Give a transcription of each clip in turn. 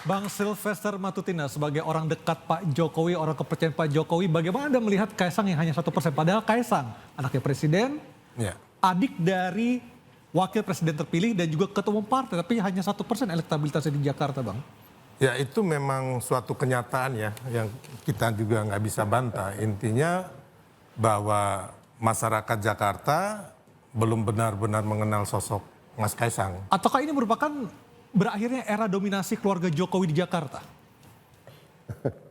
Bang Sylvester Matutina, sebagai orang dekat Pak Jokowi, orang kepercayaan Pak Jokowi, bagaimana Anda melihat Kaisang yang hanya 1%? Padahal Kaisang, anaknya presiden, adik dari wakil presiden terpilih dan juga ketua umum partai, tapi hanya 1% elektabilitasnya di Jakarta, Bang. Ya itu memang suatu kenyataan ya, yang kita juga nggak bisa bantah. Intinya bahwa masyarakat Jakarta belum benar-benar mengenal sosok Mas Kaisang. Ataukah ini merupakan berakhirnya era dominasi keluarga Jokowi di Jakarta?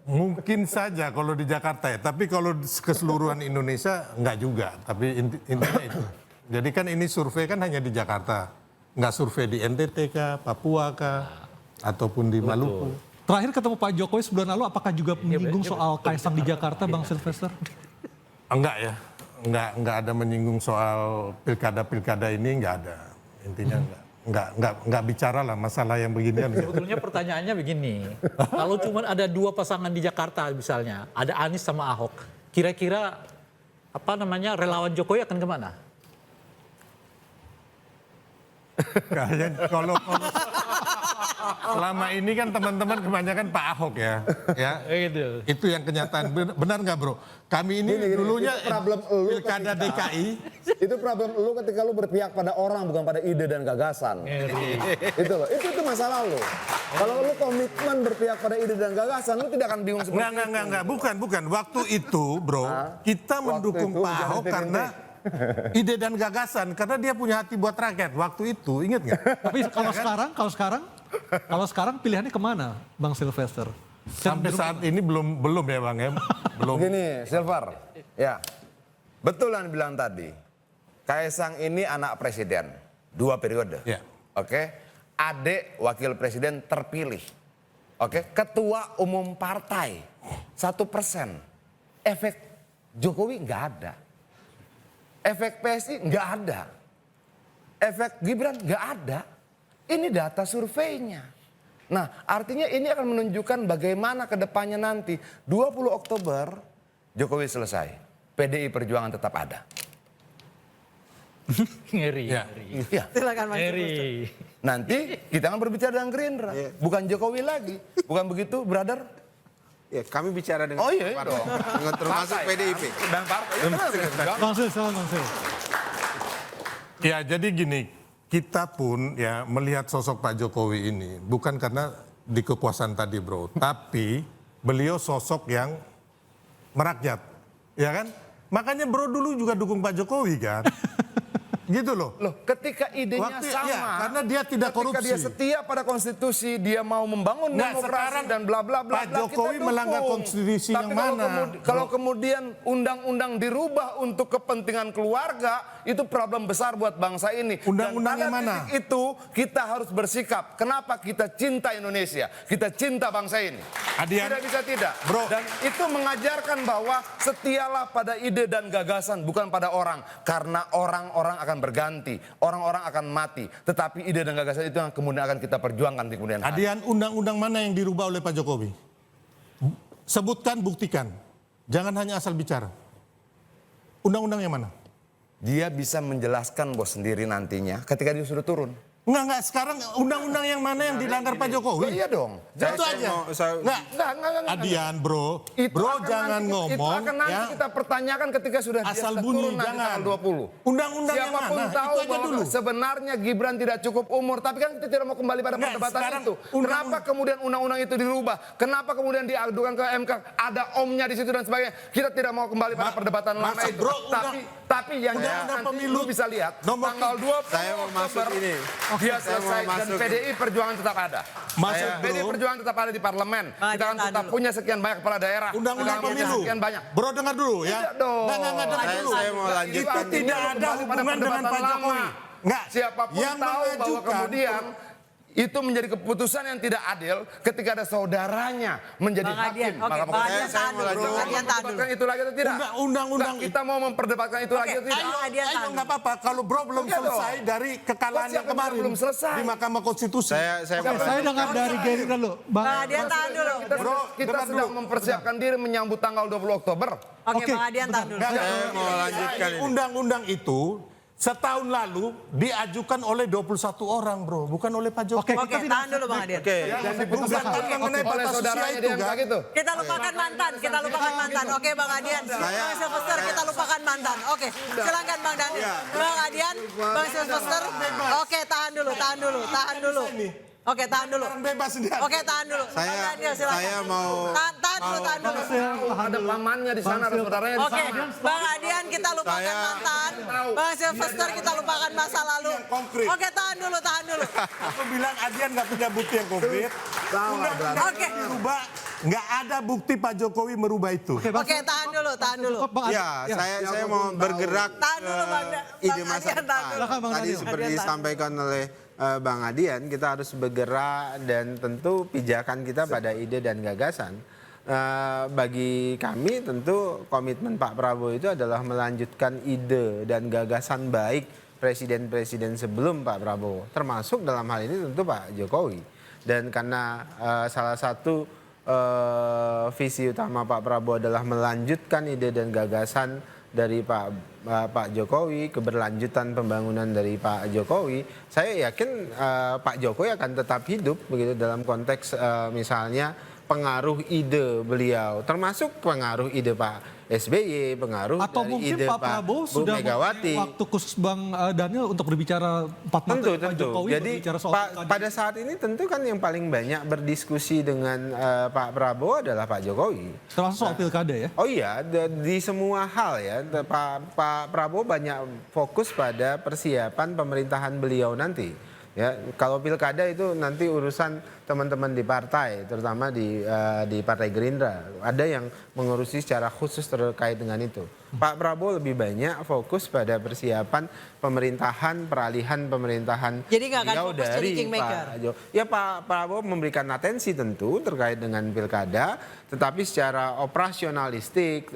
Mungkin saja kalau di Jakarta ya, tapi kalau keseluruhan Indonesia nggak juga. Tapi intinya itu. Jadi kan ini survei kan hanya di Jakarta, nggak survei di NTT kah, Papua kah, ataupun di Maluku. Terakhir ketemu Pak Jokowi sebulan lalu, apakah juga menyinggung soal Kaisang di Jakarta, Bang Sylvester? Enggak ya, enggak ada menyinggung soal pilkada ini, enggak ada. Intinya enggak bicara lah masalah yang beginian. Sebetulnya pertanyaannya begini, kalau cuma ada dua pasangan di Jakarta misalnya, ada Anies sama Ahok, kira-kira relawan Jokowi akan kemana? Kayaknya kalau selama ini kan teman-teman kebanyakan Pak Ahok ya. Gitu. Itu yang kenyataan. Benar nggak bro? Kami ini dulunya pilkada DKI. Itu problem lu ketika lu berpihak pada orang bukan pada ide dan gagasan. Itu loh, itu masalah lu. Kalau lu komitmen berpihak pada ide dan gagasan, lu tidak akan bingung seperti itu. Enggak. Bukan. Waktu itu bro, kita mendukung Pak Ahok karena ide dan gagasan, karena dia punya hati buat rakyat. Waktu itu, ingat nggak? Tapi kalau sekarang pilihannya kemana, Bang Sylvester? Sampai saat ini belum ya Bang ya. Belum. Begini, Silver. Ya. Betul yang bilang tadi. Kaisang ini anak presiden 2 periode. Ya. Oke. Adik wakil presiden terpilih. Oke. Ketua umum partai 1%. Efek Jokowi nggak ada. Efek PSI nggak ada. Efek Gibran nggak ada. Ini data surveinya. Nah, artinya ini akan menunjukkan bagaimana ke depannya nanti. 20 Oktober, Jokowi selesai. PDI Perjuangan tetap ada. Ngeri. Ya. Ya. Silakan Mas. Ngeri. Nanti kita akan berbicara dengan Gerindra. Bukan Jokowi lagi. Bukan begitu, brother? Ya, kami bicara dengan Oh iya partai. dong. Termasuk PDIP. Dan partai. Bang Syl. Ya jadi gini, kita pun ya melihat sosok Pak Jokowi ini bukan karena di kekuasaan tadi bro, tapi beliau sosok yang merakyat, ya kan? Makanya bro dulu juga dukung Pak Jokowi kan? Gitu loh. Loh, ketika idenya sama, ya, karena dia tidak ketika korupsi. dia setia pada konstitusi, dia mau membangun Nggak, demokrasi sekarang dan bla bla bla. Pak bla, Jokowi kita dukung. melanggar konstitusi yang Tapi mana? Kalau kemudian undang-undang dirubah untuk kepentingan keluarga, itu problem besar buat bangsa ini. Undang-undang Dan yang pada mana? titik itu kita harus bersikap. Kenapa kita cinta Indonesia? Kita cinta bangsa ini. Adian, Tidak bisa tidak. Bro. Dan itu mengajarkan bahwa setialah pada ide dan gagasan, bukan pada orang. Karena orang-orang akan berganti. Orang-orang akan mati, tetapi ide dan gagasan itu yang kemudian akan kita perjuangkan di kemudian hari. Adian, undang-undang mana yang dirubah oleh Pak Jokowi? Sebutkan, buktikan. Jangan hanya asal bicara. Undang-undang yang mana? Dia bisa menjelaskan bos sendiri nantinya ketika dia sudah turun. Enggak, sekarang undang-undang yang mana yang dilanggar Pak Jokowi? Iya dong. Itu aja. Enggak, Adian bro, jangan ngomong itu akan nanti ya. kita pertanyakan ketika sudah dia Asal sudah bunyi, turun nanti jangan. tanggal 20. Undang-undang yang Siapapun mana? tahu Itu aja bahwa dulu. sebenarnya Gibran tidak cukup umur, tapi kan kita tidak mau kembali pada Enggak, perdebatan sekarang itu. Kenapa kemudian undang-undang itu dirubah? Kenapa kemudian diadukan ke MK? Ada omnya di situ dan sebagainya. Kita tidak mau kembali pada perdebatan lama masuk, itu. bro, Tapi yang undang-undang nanti pemilu lu bisa lihat nomor tanggal 20 Saya mau masuk Oktober, ini. dia Saya mau selesai dan masuk. PDI Perjuangan tetap ada. Masuk, PDI bro. Perjuangan tetap ada di parlemen. Bang, Kita akan jangan tetap dulu. punya sekian banyak kepala daerah. Undang-undang Kita akan punya pemilu. sekian banyak. Bro dengar dulu ya. Tidak dong. Enggak, dengar dulu. Saya mau lanjutkan. Itu Tidak artinya ada kembali pada hubungan dengan perdebatan Pak Jokowi. lama. Enggak. Siapapun Yang tahu bahwa mengajukan- kemudian itu menjadi keputusan yang tidak adil ketika ada saudaranya menjadi Bang hakim. Adian, oke, Bang Adian saya tahan mau dulu. lanjutkan. Bang Adian tahan dulu. Memperdebatkan itu lagi atau tidak? Undang-undang Nah, kita mau memperdebatkan itu lagi atau tidak? Bang Adian tahan Ayo dulu. nggak apa-apa kalau bro belum Iya dong. selesai dari kekalahan Kok yang siapa kemarin belum selesai? di Mahkamah Konstitusi. Saya mau Saya dengar dari Gerindra dulu. Bang Adian tahan dulu. Kita dengar sedang dulu. mempersiapkan diri menyambut tanggal 20 Oktober. Oke, Bang Adian tahan dulu. Nggak, Saya mau lanjutkan ini. Undang-undang itu setahun lalu diajukan oleh 21 orang bro, bukan oleh Pak Jokowi. Oke, tahan dulu Bang Adian. Gugatan mengenai Oleh batas usia saudaranya itu dia kan. gitu. Kita lupakan mantan, kita lupakan mantan. Oke Bang Adian, Bang Sylvester kita lupakan mantan. Oke, silakan Bang Daniel. Bang Adian, Bang Sylvester. Oke, tahan dulu. Oke, tahan dulu. Bebas dia. Oke, tahan dulu. Bang Daniel silakan. saya mau- Tahan dulu. Ada pamannya di sana, ada saudaranya di Oke, sana. Bang Adian kita lupakan mantan. Bang Sylvester kita lupakan masa lalu. konkret. Oke, tahan dulu. Aku bilang Adian nggak punya bukti yang konkret. Oke. Merubah, nggak ada bukti Pak Jokowi merubah itu. Oke, tahan dulu. Cukup, Bang Adian. Ya, saya mau bergerak Tahan dulu, Bang ide Bang masa Adian, tahan depan. dulu. Silakan, Bang Tadi Daniel. seperti Adian, tahan. disampaikan oleh Bang Adian, kita harus bergerak dan tentu pijakan kita pada ide dan gagasan. Bagi kami tentu komitmen Pak Prabowo itu adalah melanjutkan ide dan gagasan baik presiden-presiden sebelum Pak Prabowo, termasuk dalam hal ini tentu Pak Jokowi. Dan karena salah satu visi utama Pak Prabowo adalah melanjutkan ide dan gagasan dari Pak Jokowi, keberlanjutan pembangunan dari Pak Jokowi, saya yakin Pak Jokowi akan tetap hidup begitu dalam konteks misalnya pengaruh ide beliau, termasuk pengaruh ide Pak SBY, pengaruh Atau dari mungkin ide Pak Pak Prabowo Bu sudah Megawati. mempunyai waktu khusus Bang Daniel untuk berbicara empat mata Tentu, Pak tentu. Jokowi. Jadi berbicara soal pilkada. pada saat ini tentu kan yang paling banyak berdiskusi dengan Pak Prabowo adalah Pak Jokowi. termasuk soal pilkada ya. Oh iya, di semua hal ya, Pak Prabowo banyak fokus pada persiapan pemerintahan beliau nanti. Ya, kalau pilkada itu nanti urusan teman-teman di partai, terutama di Partai Gerindra. Ada yang mengurusi secara khusus terkait dengan itu. Pak Prabowo lebih banyak fokus pada persiapan pemerintahan, peralihan pemerintahan Jadi nggak akan beliau fokus jadi dari kingmaker? Ya Pak Prabowo memberikan atensi tentu terkait dengan pilkada, tetapi secara operasionalistik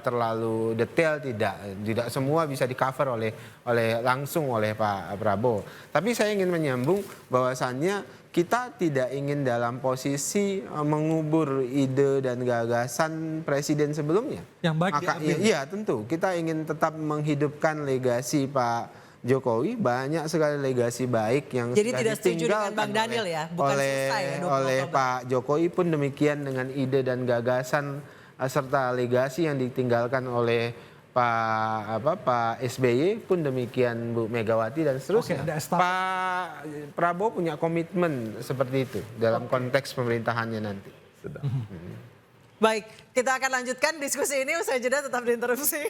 terlalu detail tidak semua bisa di-cover langsung oleh Pak Prabowo. Tapi saya ingin menyambung bahwasannya kita tidak ingin dalam posisi mengubur ide dan gagasan presiden sebelumnya. Yang baik diambil. Iya tentu kita ingin tetap menghidupkan legasi Pak Jokowi, banyak sekali legasi baik yang Jadi sudah tidak setuju dengan ditinggalkan Bang Daniel ya? Bukan selesai ya, 20 oleh Oktober. Pak Jokowi pun demikian dengan ide dan gagasan serta legasi yang ditinggalkan oleh Pak SBY pun demikian Bu Megawati dan seterusnya. Oke, ada estafet. Pak Prabowo punya komitmen seperti itu dalam konteks pemerintahannya nanti. Baik, kita akan lanjutkan diskusi ini usai jeda tetap diinterupsi.